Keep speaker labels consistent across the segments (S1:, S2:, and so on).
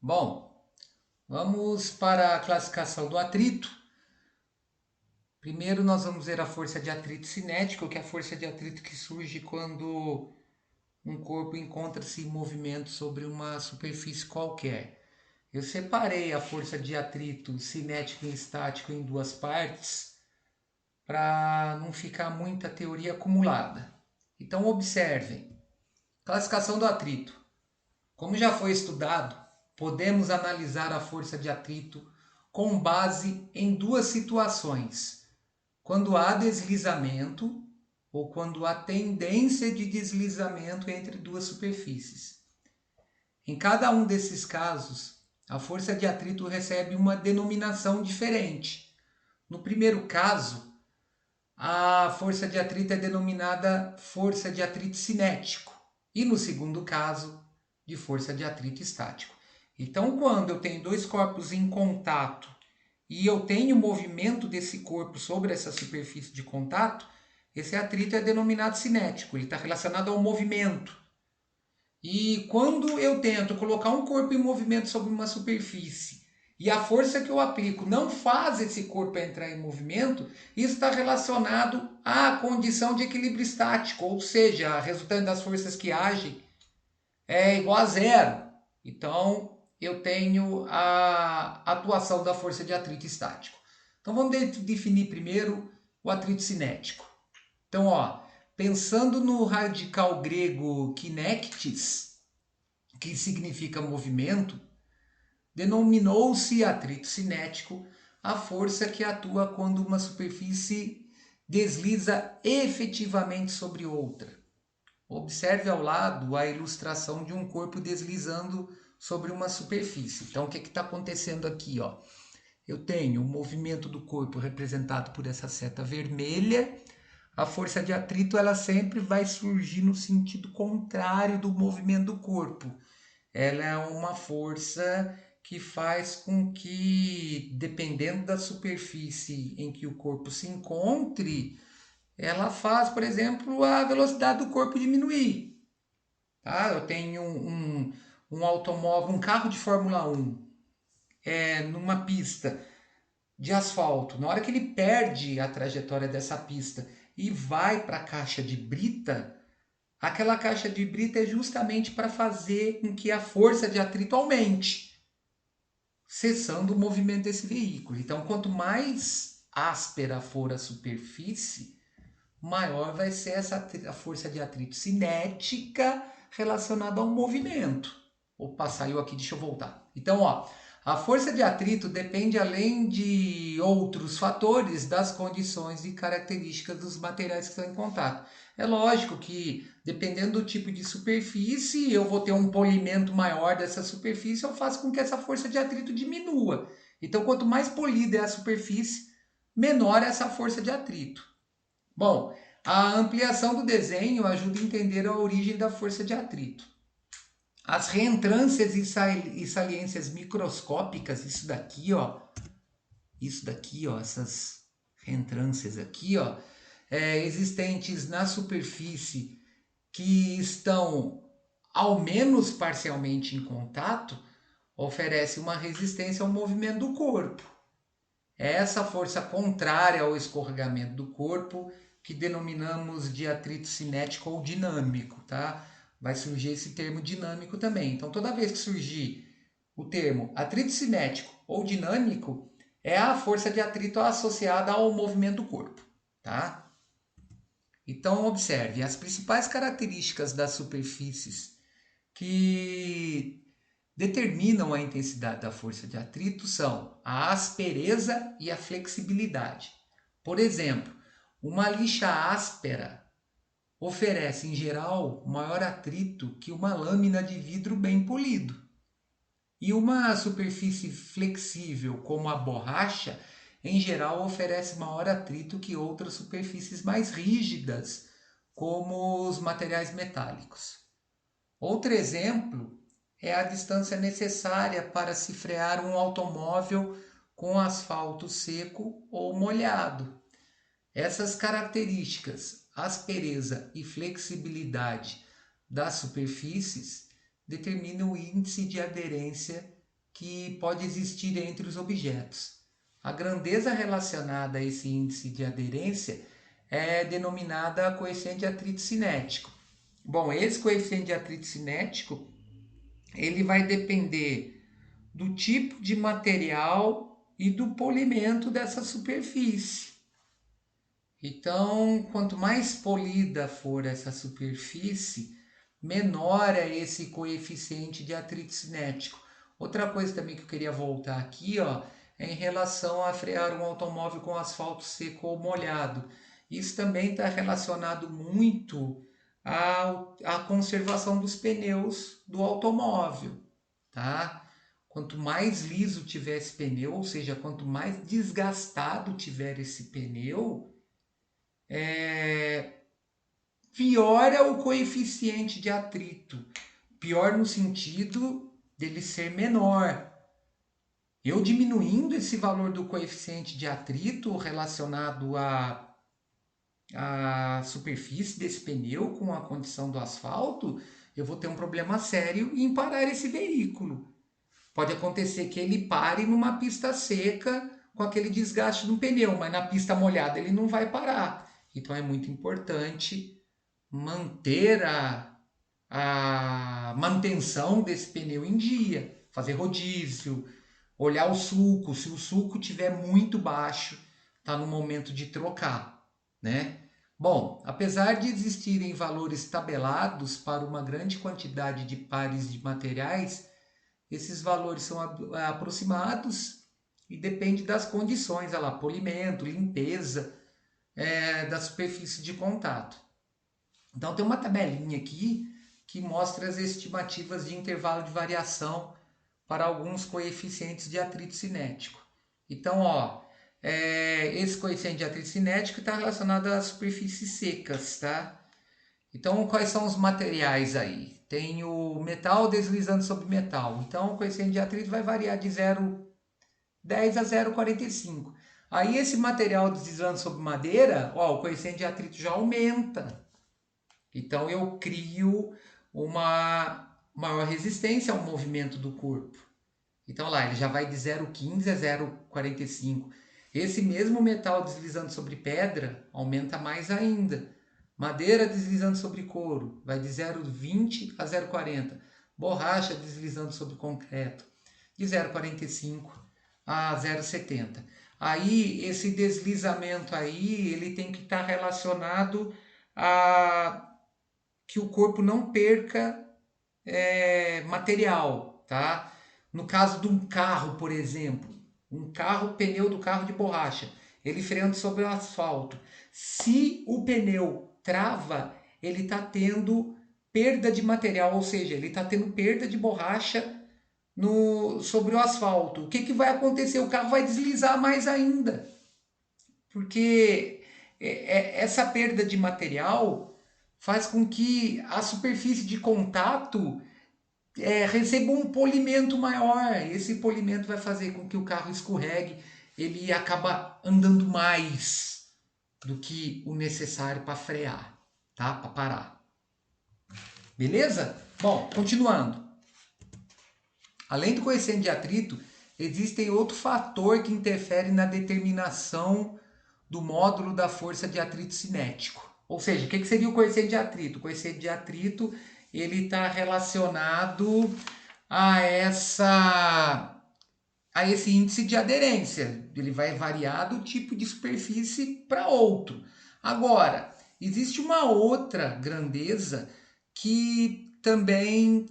S1: Bom, vamos para a classificação do atrito. Primeiro nós vamos ver a força de atrito cinético, que é a força de atrito que surge quando um corpo encontra-se em movimento sobre uma superfície qualquer. Eu separei a força de atrito cinético e estático em duas partes para não ficar muita teoria acumulada. Então observem. Classificação do atrito. Como já foi estudado, podemos analisar a força de atrito com base em duas situações: quando há deslizamento ou quando há tendência de deslizamento entre duas superfícies. Em cada um desses casos, a força de atrito recebe uma denominação diferente. No primeiro caso, a força de atrito é denominada força de atrito cinético e no segundo caso, de força de atrito estático. Então, quando eu tenho dois corpos em contato e eu tenho movimento desse corpo sobre essa superfície de contato, esse atrito é denominado cinético, ele está relacionado ao movimento. E quando eu tento colocar um corpo em movimento sobre uma superfície e a força que eu aplico não faz esse corpo entrar em movimento, isso está relacionado à condição de equilíbrio estático, ou seja, a resultante das forças que agem é igual a zero. Então, eu tenho a atuação da força de atrito estático. Então, vamos definir primeiro o atrito cinético. Então, pensando no radical grego kinektes, que significa movimento, denominou-se atrito cinético a força que atua quando uma superfície desliza efetivamente sobre outra. Observe ao lado a ilustração de um corpo deslizando sobre uma superfície. Então, o que está acontecendo aqui? Eu tenho o movimento do corpo representado por essa seta vermelha. A força de atrito ela sempre vai surgir no sentido contrário do movimento do corpo. Ela é uma força que faz com que, dependendo da superfície em que o corpo se encontre, ela faz, por exemplo, a velocidade do corpo diminuir. Tá? Eu tenho um automóvel, um carro de Fórmula 1 numa pista de asfalto. Na hora que ele perde a trajetória dessa pista e vai para a caixa de brita, aquela caixa de brita é justamente para fazer com que a força de atrito aumente, cessando o movimento desse veículo. Então, quanto mais áspera for a superfície, maior vai ser a força de atrito cinética relacionada ao movimento. Opa, saiu aqui, deixa eu voltar. Então, a força de atrito depende, além de outros fatores, das condições e características dos materiais que estão em contato. É lógico que, dependendo do tipo de superfície, eu vou ter um polimento maior dessa superfície, eu faço com que essa força de atrito diminua. Então, quanto mais polida é a superfície, menor é essa força de atrito. Bom, a ampliação do desenho ajuda a entender a origem da força de atrito. As reentrâncias e saliências microscópicas, isso daqui, essas reentrâncias aqui, existentes na superfície que estão ao menos parcialmente em contato, oferece uma resistência ao movimento do corpo. É essa força contrária ao escorregamento do corpo que denominamos de atrito cinético ou dinâmico, tá? Vai surgir esse termo dinâmico também. Então, toda vez que surgir o termo atrito cinético ou dinâmico, é a força de atrito associada ao movimento do corpo, tá? Então, observe, as principais características das superfícies que determinam a intensidade da força de atrito são a aspereza e a flexibilidade. Por exemplo, uma lixa áspera oferece, em geral, maior atrito que uma lâmina de vidro bem polido. E uma superfície flexível, como a borracha, em geral oferece maior atrito que outras superfícies mais rígidas, como os materiais metálicos. Outro exemplo é a distância necessária para se frear um automóvel com asfalto seco ou molhado. Essas características, aspereza e flexibilidade das superfícies, determinam o índice de aderência que pode existir entre os objetos. A grandeza relacionada a esse índice de aderência é denominada coeficiente de atrito cinético. Bom, esse coeficiente de atrito cinético, ele vai depender do tipo de material e do polimento dessa superfície. Então, quanto mais polida for essa superfície, menor é esse coeficiente de atrito cinético. Outra coisa também que eu queria voltar aqui, ó, é em relação a frear um automóvel com asfalto seco ou molhado. Isso também está relacionado muito à conservação dos pneus do automóvel, tá? Quanto mais liso tiver esse pneu, ou seja, quanto mais desgastado tiver esse pneu, pior é o coeficiente de atrito. Pior no sentido dele ser menor. Eu diminuindo esse valor do coeficiente de atrito relacionado à superfície desse pneu com a condição do asfalto, eu vou ter um problema sério em parar esse veículo. Pode acontecer que ele pare numa pista seca com aquele desgaste no pneu, mas na pista molhada ele não vai parar. Então é muito importante manter a manutenção desse pneu em dia, fazer rodízio, olhar o sulco, se o sulco estiver muito baixo, está no momento de trocar, né? Bom, apesar de existirem valores tabelados para uma grande quantidade de pares de materiais, esses valores são aproximados e depende das condições, olha lá, polimento, limpeza da superfície de contato. Então tem uma tabelinha aqui que mostra as estimativas de intervalo de variação para alguns coeficientes de atrito cinético. Então, ó, esse coeficiente de atrito cinético está relacionado às superfícies secas, tá? Então, quais são os materiais aí? Tem o metal deslizando sobre metal. Então, o coeficiente de atrito vai variar de 0,10 a 0,45. Aí, esse material deslizando sobre madeira, ó, o coeficiente de atrito já aumenta. Então, eu crio uma maior resistência ao movimento do corpo. Então, lá, ele já vai de 0,15 a 0,45. Esse mesmo metal deslizando sobre pedra aumenta mais ainda. Madeira deslizando sobre couro vai de 0,20 a 0,40. Borracha deslizando sobre concreto de 0,45 a 0,70. Aí esse deslizamento aí ele tem que estar relacionado a que o corpo não perca material, tá? No caso de um carro, por exemplo, um carro, pneu do carro de borracha, ele freando sobre o asfalto. Se o pneu trava, ele está tendo perda de material, ou seja, ele está tendo perda de borracha sobre o asfalto. O que vai acontecer? O carro vai deslizar mais ainda, porque essa perda de material faz com que a superfície de contato receba um polimento maior. Esse polimento vai fazer com que o carro escorregue, ele acaba andando mais do que o necessário para frear, tá? Para parar. Beleza? Bom, continuando. Além do coeficiente de atrito, existe outro fator que interfere na determinação do módulo da força de atrito cinético. Ou seja, o que seria o coeficiente de atrito? O coeficiente de atrito ele está relacionado a esse índice de aderência. Ele vai variar do tipo de superfície para outro. Agora, existe uma outra grandeza que também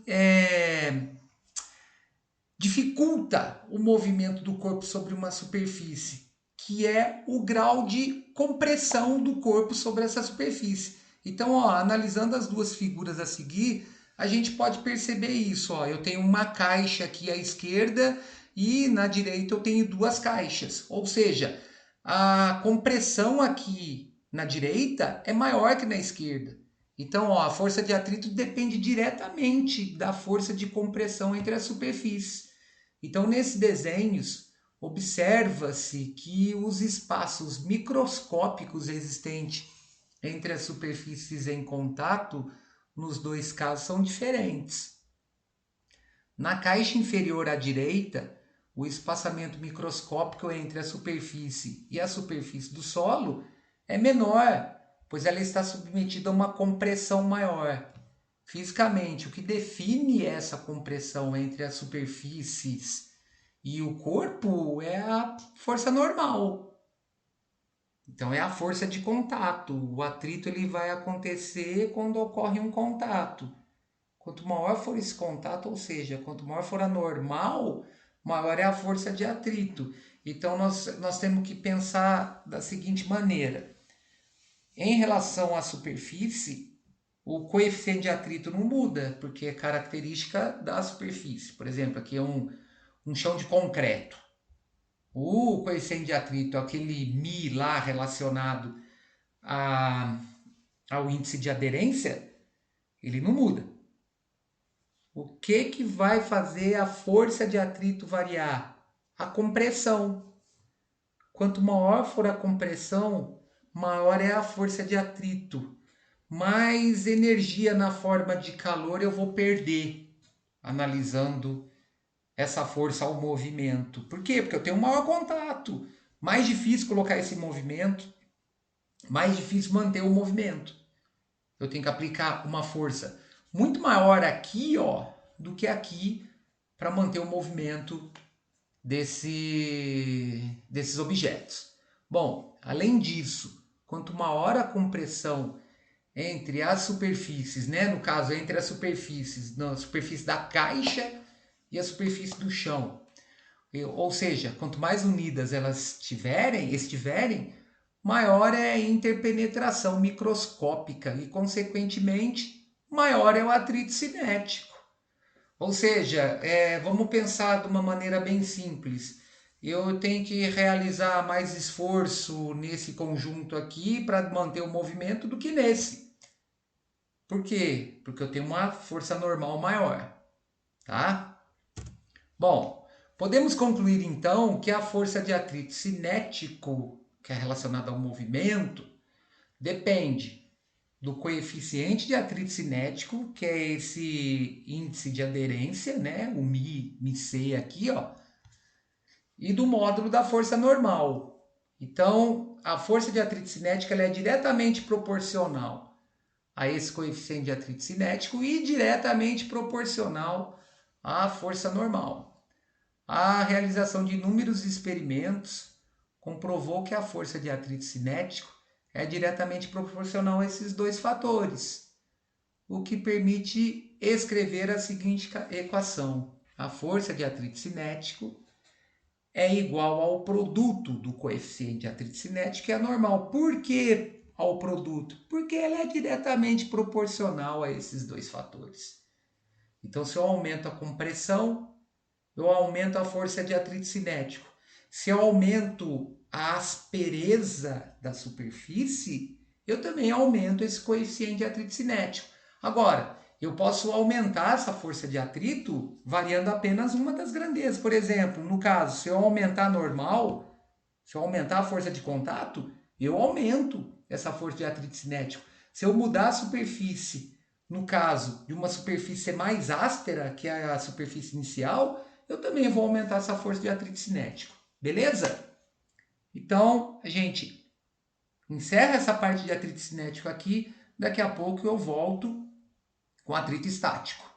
S1: dificulta o movimento do corpo sobre uma superfície, que é o grau de compressão do corpo sobre essa superfície. Então, ó, analisando as duas figuras a seguir, a gente pode perceber isso. Ó. Eu tenho uma caixa aqui à esquerda e na direita eu tenho duas caixas. Ou seja, a compressão aqui na direita é maior que na esquerda. Então, ó, a força de atrito depende diretamente da força de compressão entre as superfícies. Então, nesses desenhos, observa-se que os espaços microscópicos existentes entre as superfícies em contato, nos dois casos, são diferentes. Na caixa inferior à direita, o espaçamento microscópico entre a superfície e a superfície do solo é menor, pois ela está submetida a uma compressão maior. Fisicamente, o que define essa compressão entre as superfícies e o corpo é a força normal. Então é a força de contato. O atrito ele vai acontecer quando ocorre um contato. Quanto maior for esse contato, ou seja, quanto maior for a normal, maior é a força de atrito. Então nós temos que pensar da seguinte maneira. Em relação à superfície, o coeficiente de atrito não muda, porque é característica da superfície. Por exemplo, aqui é um chão de concreto. O coeficiente de atrito, aquele μ lá relacionado ao índice de aderência, ele não muda. O que vai fazer a força de atrito variar? A compressão. Quanto maior for a compressão, maior é a força de atrito. Mais energia na forma de calor eu vou perder analisando essa força ao movimento. Por quê? Porque eu tenho um maior contato. Mais difícil colocar esse movimento, mais difícil manter o movimento. Eu tenho que aplicar uma força muito maior aqui, ó, do que aqui para manter o movimento desses objetos. Bom, além disso, quanto maior a compressão entre as superfícies, né, no caso entre as superfícies, na superfície da caixa e a superfície do chão, ou seja, quanto mais unidas elas estiverem, maior é a interpenetração microscópica e, consequentemente, maior é o atrito cinético. Ou seja, vamos pensar de uma maneira bem simples. Eu tenho que realizar mais esforço nesse conjunto aqui para manter o movimento do que nesse. Por quê? Porque eu tenho uma força normal maior, tá? Bom, podemos concluir então que a força de atrito cinético, que é relacionada ao movimento, depende do coeficiente de atrito cinético, que é esse índice de aderência, né? O μc aqui, ó, e do módulo da força normal. Então, a força de atrito cinética ela é diretamente proporcional a esse coeficiente de atrito cinético e diretamente proporcional à força normal. A realização de inúmeros experimentos comprovou que a força de atrito cinético é diretamente proporcional a esses dois fatores, o que permite escrever a seguinte equação: a força de atrito cinético é igual ao produto do coeficiente de atrito cinético, que é normal. Por que ao produto? Porque ela é diretamente proporcional a esses dois fatores. Então, se eu aumento a compressão, eu aumento a força de atrito cinético. Se eu aumento a aspereza da superfície, eu também aumento esse coeficiente de atrito cinético. Agora, eu posso aumentar essa força de atrito variando apenas uma das grandezas. Por exemplo, no caso, se eu aumentar a normal, se eu aumentar a força de contato, eu aumento essa força de atrito cinético. Se eu mudar a superfície, no caso de uma superfície ser mais áspera que a superfície inicial, eu também vou aumentar essa força de atrito cinético. Beleza? Então, a gente encerra essa parte de atrito cinético aqui. Daqui a pouco eu volto com atrito estático.